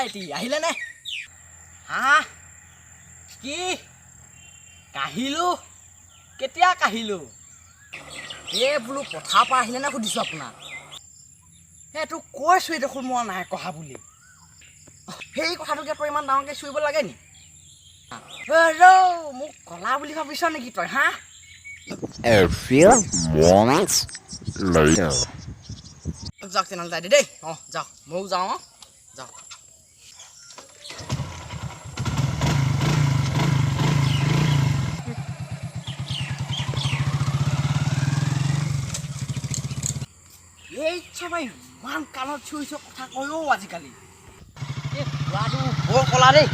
লাইটি আহিলে নে হা কি কাহিলো কেতিয়া কাহিলো এই বোলো পথাৰ পৰা আহিলে নে সুধিছোঁ আপোনাক সেইটো কৈছোঁ দেখোন মই নাই কহা বুলি সেই কথাটোকে তই ইমান ডাঙৰকৈ চিঞৰিব লাগে নি মোক কলা বুলি ভাবিছ নেকি তই হা A few moments later. যাওক তেনেহ'লে যাই দেই অঁ যাওক ময়ো যাওঁ অঁ যাওক এই চবাই ইমান কাণত চিঞৰিছ কথা কয়ও আজিকালি এই ল'ৰাটো বৰ কলা দেই